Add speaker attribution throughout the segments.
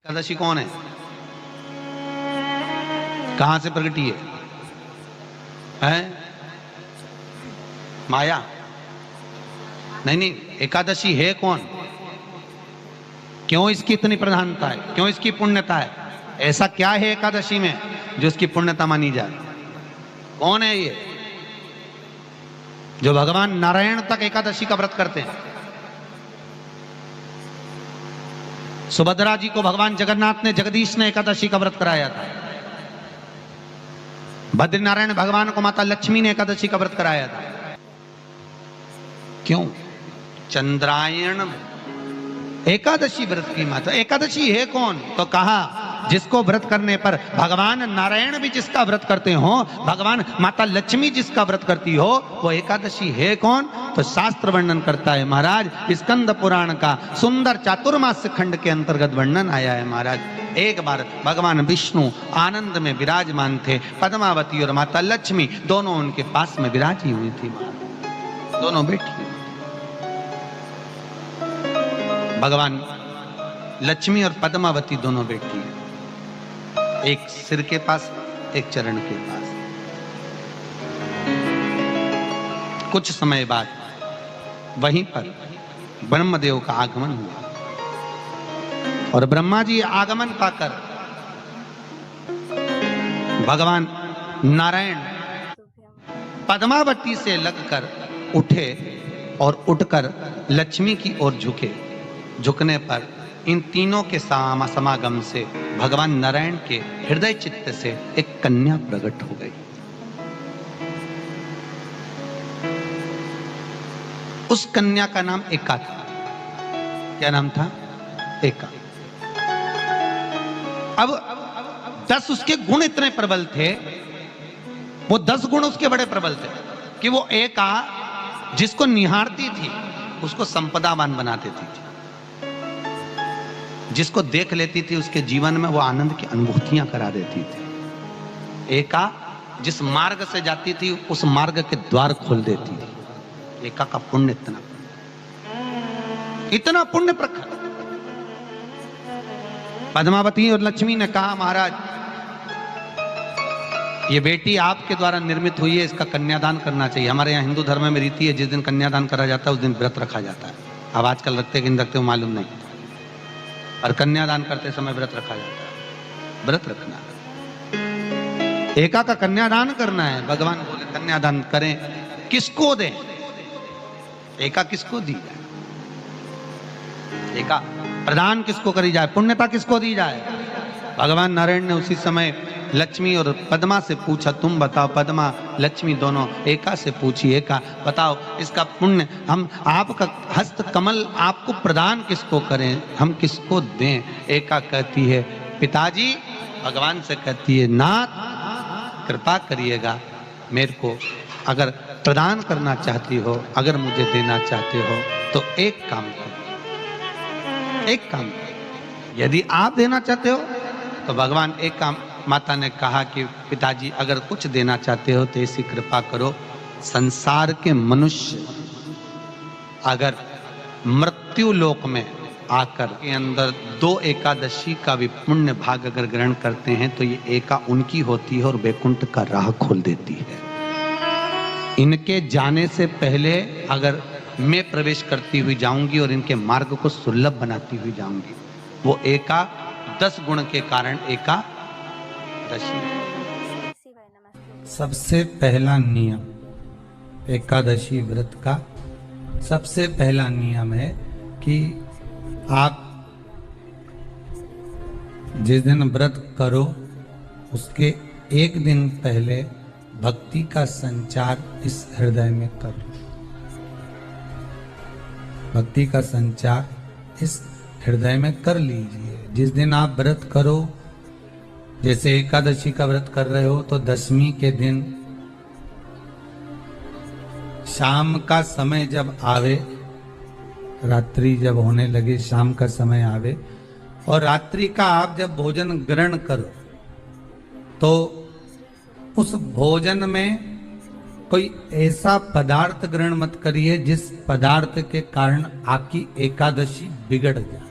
Speaker 1: एकादशी कौन है? कहां से प्रगटी है? माया? नहीं, एकादशी है कौन? क्यों इसकी इतनी प्रधानता है? क्यों इसकी पुण्यता है? ऐसा क्या है एकादशी में जो इसकी पुण्यता मानी जाए? कौन है ये जो भगवान नारायण तक एकादशी का व्रत करते हैं? सुभद्रा जी को भगवान जगन्नाथ ने, जगदीश ने एकादशी का व्रत कराया था। बद्रीनारायण भगवान को माता लक्ष्मी ने एकादशी का व्रत कराया था। क्यों? चंद्रायण एकादशी व्रत की माता। एकादशी है कौन? तो कहा जिसको व्रत करने पर भगवान नारायण भी जिसका व्रत करते हो, भगवान माता लक्ष्मी जिसका व्रत करती हो, वो एकादशी है कौन? तो शास्त्र वर्णन करता है महाराज, स्कंद पुराण का सुंदर चातुर्मास्य खंड के अंतर्गत वर्णन आया है महाराज। एक बार भगवान विष्णु आनंद में विराजमान थे, पद्मावती और माता लक्ष्मी दोनों उनके पास में विराजी हुई थी। दोनों बैठी, भगवान लक्ष्मी और पद्मावती दोनों बैठी है, एक सिर के पास, एक चरण के पास। कुछ समय बाद वहीं पर ब्रह्मदेव का आगमन हुआ और ब्रह्मा जी आगमन पाकर भगवान नारायण पद्मावती से लगकर उठे और उठकर लक्ष्मी की ओर झुके। झुकने पर इन तीनों के समागम से भगवान नारायण के हृदय चित्त से एक कन्या प्रकट हो गई। उस कन्या का नाम एका था। क्या नाम था? एका। अब 10 उसके गुण इतने प्रबल थे, वो 10 गुण उसके बड़े प्रबल थे कि वो एका जिसको निहारती थी उसको संपदावान बना देती थी। जिसको देख लेती थी उसके जीवन में वो आनंद की अनुभूतियां करा देती थी। एका जिस मार्ग से जाती थी उस मार्ग के द्वार खोल देती थी। एका का पुण्य इतना पुण्य प्रखर। पद्मावती और लक्ष्मी ने कहा, महाराज ये बेटी आपके द्वारा निर्मित हुई है, इसका कन्यादान करना चाहिए। हमारे यहाँ हिंदू धर्म में रीति है, जिस दिन कन्यादान करा जाता है उस दिन व्रत रखा जाता है। अब आजकल रखते कि नहीं रखते हो मालूम नहीं, और कन्यादान करते समय व्रत रखा जाता है। व्रत रखना, एका का कन्यादान करना है। भगवान बोले कन्यादान करें, किसको दें? एका किसको दी जाए? एका प्रदान किसको करी जाए? पुण्यता किसको दी जाए? भगवान नारायण ने उसी समय लक्ष्मी और पद्मा से पूछा, तुम बताओ। पद्मा लक्ष्मी दोनों एका से पूछी, एका बताओ इसका पुण्य हम आपका हस्त कमल आपको प्रदान किसको करें, हम किसको दें? एका कहती है पिताजी, भगवान से कहती है नाथ कृपा करिएगा मेरे को, अगर प्रदान करना चाहती हो, अगर मुझे देना चाहते हो तो एक काम करो, एक काम करो। यदि आप देना चाहते हो तो भगवान एक काम, माता ने कहा कि पिताजी अगर कुछ देना चाहते हो तो ऐसी कृपा करो, संसार के मनुष्य अगर मृत्यु लोक में आकर के अंदर 2 एकादशी का भी पुण्य भाग अगर ग्रहण करते हैं तो ये एका उनकी होती है और वैकुंठ का राह खोल देती है। इनके जाने से पहले अगर मैं प्रवेश करती हुई जाऊंगी और इनके मार्ग को सुलभ बनाती हुई जाऊंगी। वो एका 10 गुण के कारण एकादशी। सबसे पहला नियम एकादशी व्रत का, सबसे पहला नियम है कि आप जिस दिन व्रत करो उसके एक दिन पहले भक्ति का संचार इस हृदय में करो। भक्ति का संचार इस हृदय में कर लीजिए। जिस दिन आप व्रत करो, जैसे एकादशी का व्रत कर रहे हो तो दशमी के दिन शाम का समय जब आवे, रात्रि जब होने लगे, शाम का समय आवे और रात्रि का आप जब भोजन ग्रहण करो तो उस भोजन में कोई ऐसा पदार्थ ग्रहण मत करिए जिस पदार्थ के कारण आपकी एकादशी बिगड़ जाए।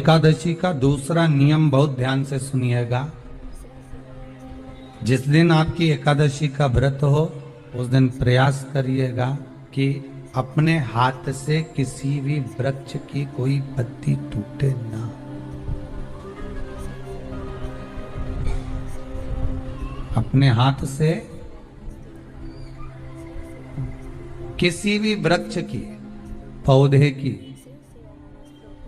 Speaker 1: एकादशी का दूसरा नियम बहुत ध्यान से सुनिएगा। जिस दिन आपकी एकादशी का व्रत हो उस दिन प्रयास करिएगा कि अपने हाथ से किसी भी वृक्ष की कोई पत्ती टूटे ना। अपने हाथ से किसी भी वृक्ष की, पौधे की,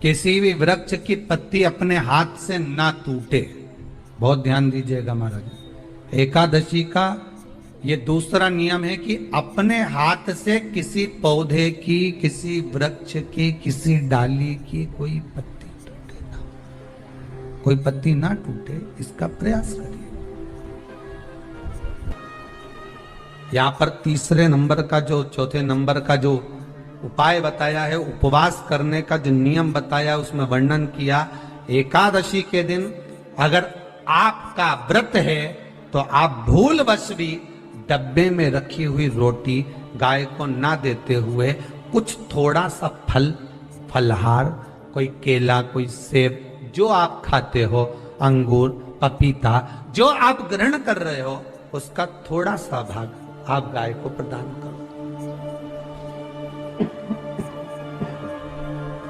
Speaker 1: किसी भी वृक्ष की पत्ती अपने हाथ से ना टूटे। बहुत ध्यान दीजिएगा महाराज। एकादशी का ये दूसरा नियम है कि अपने हाथ से किसी पौधे की, किसी वृक्ष की, किसी डाली की कोई पत्ती टूटे ना, कोई पत्ती ना टूटे, इसका प्रयास करिए। यहां पर तीसरे नंबर का जो, चौथे नंबर का जो उपाय बताया है, उपवास करने का जो नियम बताया, उसमें वर्णन किया एकादशी के दिन अगर आपका व्रत है तो आप भूलवश भी डब्बे में रखी हुई रोटी गाय को ना देते हुए कुछ थोड़ा सा फल, फलहार, कोई केला, कोई सेब, जो आप खाते हो, अंगूर, पपीता, जो आप ग्रहण कर रहे हो, उसका थोड़ा सा भाग आप गाय को प्रदान करो।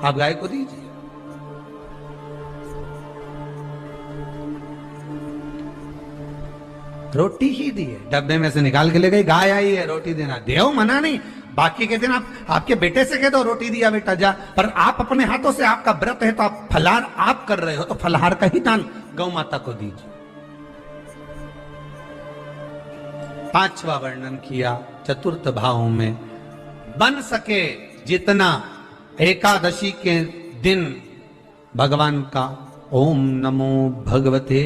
Speaker 1: आप गाय को दीजिए। रोटी ही दी है, डब्बे में से निकाल के ले गई, गाय आई है, रोटी देना, देव मना नहीं। बाकी के दिन आप आपके बेटे से कह दो रोटी दिया बेटा जा, पर आप अपने हाथों से, आपका व्रत है तो आप फलाहार आप कर रहे हो तो फलाहार का ही दान गौ माता को दीजिए। पांचवा वर्णन किया चतुर्थ भाव में, बन सके जितना एकादशी के दिन भगवान का ओम नमो भगवते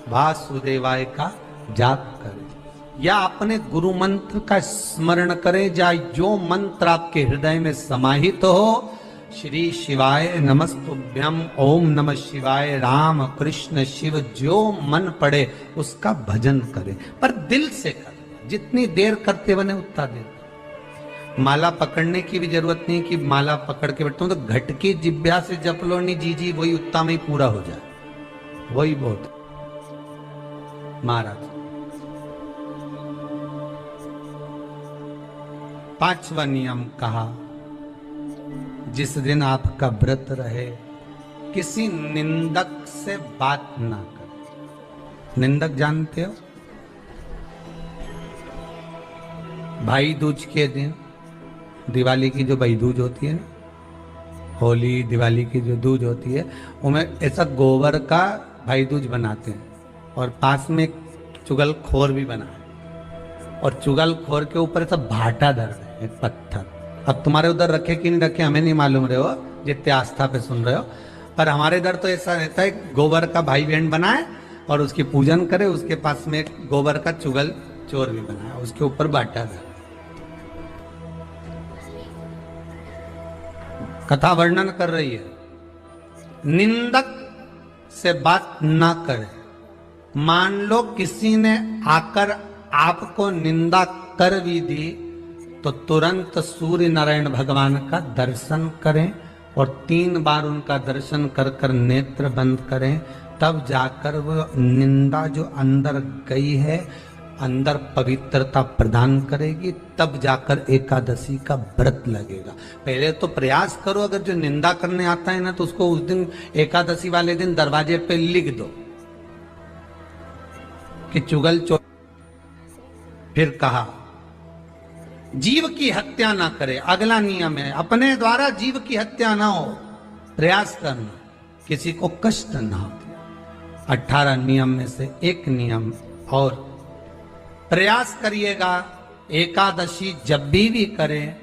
Speaker 1: वासुदेवाय का जाप करें या अपने गुरु मंत्र का स्मरण करें, या जो मंत्र आपके हृदय में समाहित हो, श्री शिवाय नमस्तुभ्यम, ओम नमः शिवाय, राम कृष्ण शिव, जो मन पड़े उसका भजन करें, पर दिल से करें। जितनी देर करते बने उतना देर। माला पकड़ने की भी जरूरत नहीं कि माला पकड़ के बैठता हूं तो घटकी जिब्या से जप लो, नहीं जी जी वही उतना में ही पूरा हो जाए, वही बहुत। महाराज पांचवा नियम कहा, जिस दिन आपका व्रत रहे किसी निंदक से बात ना करें। निंदक जानते हो? भाई दूज के दिन, दिवाली की जो भाई दूज होती है ना, होली दिवाली की जो दूज होती है, उनमें ऐसा गोबर का भाई दूज बनाते हैं और पास में एक चुगलखोर भी बना है और चुगलखोर के ऊपर ऐसा भाटा धर रहे हैं, एक पत्थर। अब तुम्हारे उधर रखे कि नहीं रखे हमें नहीं मालूम रहे हो, जितने आस्था पे सुन रहे हो, पर हमारे इधर तो ऐसा रहता है गोबर का भाई बहन बनाए और उसकी पूजन करे, उसके पास में एक गोबर का चुगल चोर भी बनाया, उसके ऊपर बाटा धर। कथा वर्णन कर रही है, निंदक से बात ना करे। मान लो किसी ने आकर आपको निंदा कर भी दी तो तुरंत सूर्य नारायण भगवान का दर्शन करें और 3 बार उनका दर्शन कर कर नेत्र बंद करें, तब जाकर वो निंदा जो अंदर गई है अंदर पवित्रता प्रदान करेगी, तब जाकर एकादशी का व्रत लगेगा। पहले तो प्रयास करो, अगर जो निंदा करने आता है ना तो उसको उस दिन एकादशी वाले दिन दरवाजे पे लिख दो कि चुगल चोर। फिर कहा जीव की हत्या ना करे, अगला नियम है अपने द्वारा जीव की हत्या ना हो, प्रयास करना, किसी को कष्ट ना हो। 18 नियम में से एक नियम और, प्रयास करिएगा एकादशी जब भी करें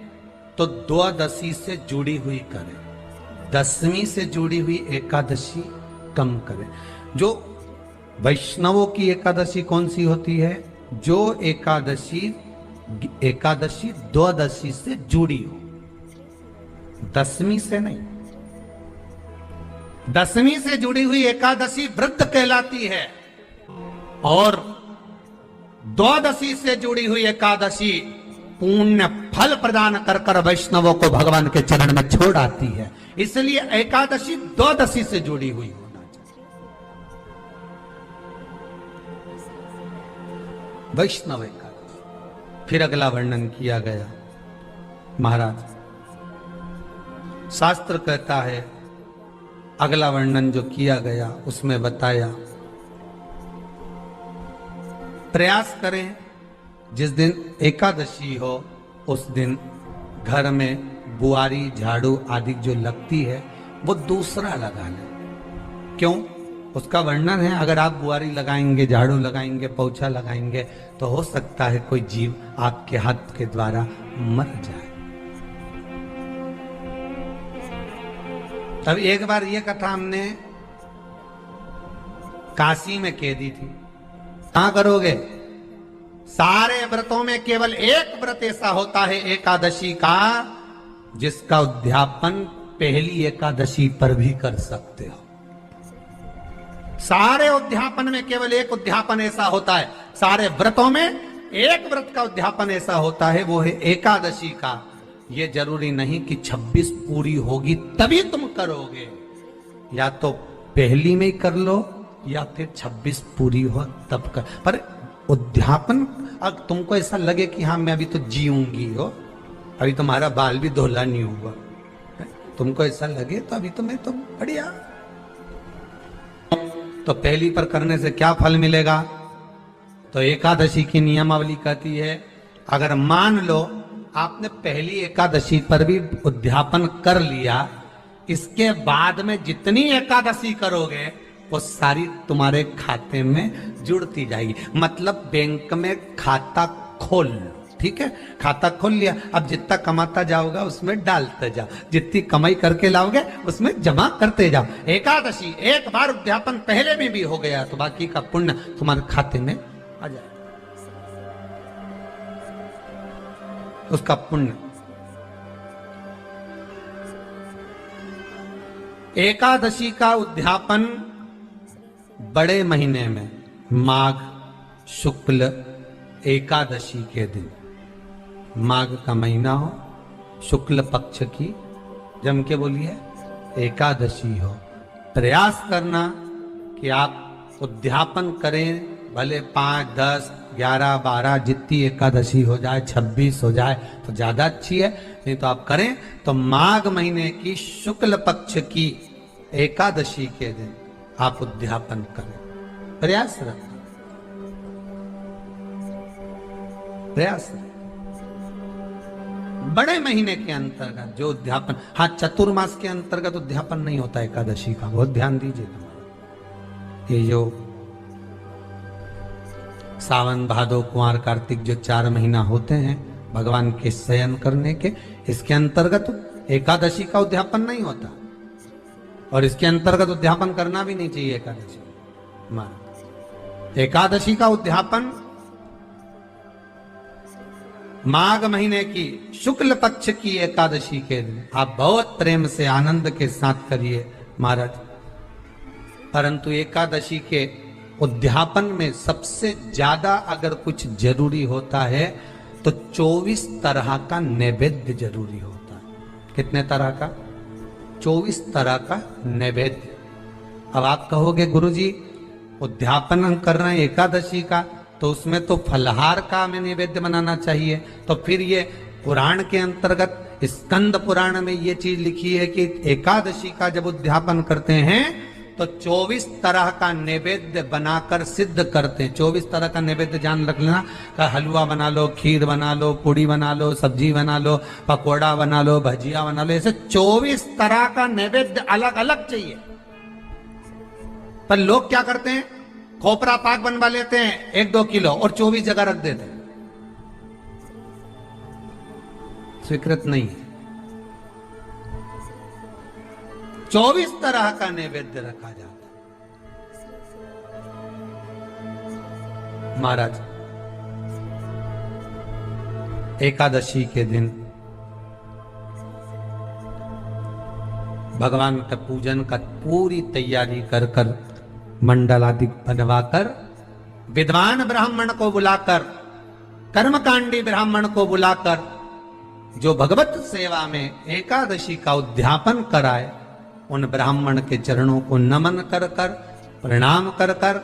Speaker 1: तो द्वादशी से जुड़ी हुई करें, 10वीं से जुड़ी हुई एकादशी कम करें। जो वैष्णवों की एकादशी कौन सी होती है? जो एकादशी द्वादशी से जुड़ी हो, 10वीं से नहीं। 10वीं से जुड़ी हुई एकादशी व्रत कहलाती है और द्वादशी से जुड़ी हुई एकादशी पुण्य फल प्रदान कर कर वैष्णवों को भगवान के चरण में छोड़ आती है। इसलिए एकादशी द्वादशी से जुड़ी हुई होना चाहिए। वैष्णव एकादशी। फिर अगला वर्णन किया गया। महाराज शास्त्र कहता है, अगला वर्णन जो किया गया उसमें बताया, प्रयास करें जिस दिन एकादशी हो उस दिन घर में बुआरी झाड़ू आदि जो लगती है वो दूसरा लगा लें। क्यों? उसका वर्णन है, अगर आप बुआरी लगाएंगे, झाड़ू लगाएंगे, पोछा लगाएंगे तो हो सकता है कोई जीव आपके हाथ के द्वारा मर जाए। तब एक बार ये कथा हमने काशी में कह दी थी। कहां करोगे? सारे व्रतों में केवल एक व्रत ऐसा होता है एकादशी का, जिसका उद्यापन पहली एकादशी पर भी कर सकते हो। सारे उद्यापन में केवल एक उद्यापन ऐसा होता है, सारे व्रतों में एक व्रत का उद्यापन ऐसा होता है, वो है एकादशी का। ये जरूरी नहीं कि 26 पूरी होगी तभी तुम करोगे, या तो पहली में ही कर लो या फिर 26 पूरी हो तब कर। पर उद्यापन, अब तुमको ऐसा लगे कि हाँ मैं अभी तो जीऊंगी हो, अभी तुम्हारा बाल भी धोला नहीं हुआ, तुमको ऐसा लगे तो अभी तो मैं तो बढ़िया। तो पहली पर करने से क्या फल मिलेगा? तो एकादशी की नियमावली कहती है, अगर मान लो आपने पहली एकादशी पर भी उद्यापन कर लिया, इसके बाद में जितनी एकादशी करोगे वो सारी तुम्हारे खाते में जुड़ती जाएगी। मतलब बैंक में खाता खोल लो, ठीक है? खाता खोल लिया, अब जितना कमाता जाओगा उसमें डालते जाओ, जितनी कमाई करके लाओगे उसमें जमा करते जाओ। एकादशी एक बार उद्यापन पहले में भी हो गया तो बाकी का पुण्य तुम्हारे खाते में आ जाए, उसका पुण्य। एकादशी का उद्यापन बड़े महीने में माघ शुक्ल एकादशी के दिन, माघ का महीना हो, शुक्ल पक्ष की जम के बोलिए एकादशी हो, प्रयास करना कि आप उद्यापन करें। भले 5, 10, 11, 12 जितनी एकादशी हो जाए, 26 हो जाए तो ज्यादा अच्छी है, नहीं तो आप करें तो माघ महीने की शुक्ल पक्ष की एकादशी के दिन आप उद्यापन करें। प्रयास रखना, प्रयास रखना। बड़े महीने के अंतर्गत जो उद्यापन, हाँ चतुर्मास के अंतर्गत उद्यापन नहीं होता एकादशी का, बहुत ध्यान दीजिए। ये जो सावन भादो कुंवर कार्तिक जो 4 महीना होते हैं भगवान के शयन करने के, इसके अंतर्गत एकादशी का उद्यापन नहीं होता, और इसके अंतर्गत उद्यापन करना भी नहीं चाहिए एकादशी। एकादशी का उद्यापन माघ महीने की शुक्ल पक्ष की एकादशी के दिन आप बहुत प्रेम से आनंद के साथ करिए महाराज। परंतु एकादशी के उद्यापन में सबसे ज्यादा अगर कुछ जरूरी होता है तो 24 तरह का नैवेद्य जरूरी होता है। कितने तरह का? 24 तरह का नैवेद्य। अब आप कहोगे गुरुजी उद्यापन हम कर रहे हैं एकादशी का, तो उसमें तो फलहार का हमें नैवेद्य बनाना चाहिए। तो फिर ये पुराण के अंतर्गत स्कंद पुराण में ये चीज लिखी है कि एकादशी का जब उद्यापन करते हैं तो 24 तरह का नैवेद्य बनाकर सिद्ध करते हैं। 24 तरह का नैवेद्य जान रख लेना, का हलवा बना लो, खीर बना लो, पूड़ी बना लो, सब्जी बना लो, पकोड़ा बना लो, भजिया बना लो, ऐसे 24 तरह का नैवेद्य अलग अलग चाहिए। पर लोग क्या करते हैं, खोपरा पाक बनवा लेते हैं 1-2 किलो और 24 जगह रख देते हैं। स्वीकृत नहीं है। 24 तरह का नैवेद्य रखा जाता है। महाराज एकादशी के दिन भगवान का पूजन का पूरी तैयारी कर कर मंडल आदि बनवाकर विद्वान ब्राह्मण को बुलाकर कर्मकांडी ब्राह्मण को बुलाकर जो भगवत सेवा में एकादशी का उद्यापन कराए, उन ब्राह्मण के चरणों को नमन कर कर, प्रणाम कर कर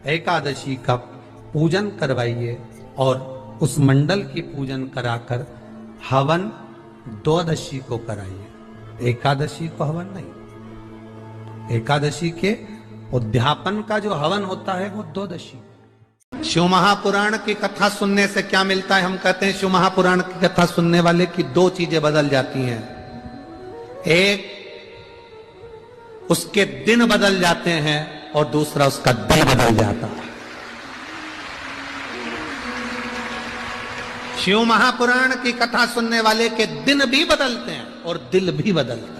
Speaker 1: एकादशी का पूजन करवाइए और उस मंडल की पूजन कराकर हवन द्वादशी को कराइए। एकादशी को हवन नहीं, एकादशी के उद्यापन का जो हवन होता है वो द्वादशी। शिव महापुराण की कथा सुनने से क्या मिलता है? हम कहते हैं शिव महापुराण की कथा सुनने वाले की दो चीजें बदल जाती हैं। एक, उसके दिन बदल जाते हैं और दूसरा, उसका दिल बदल जाता है। शिव महापुराण की कथा सुनने वाले के दिन भी बदलते हैं और दिल भी बदलता है।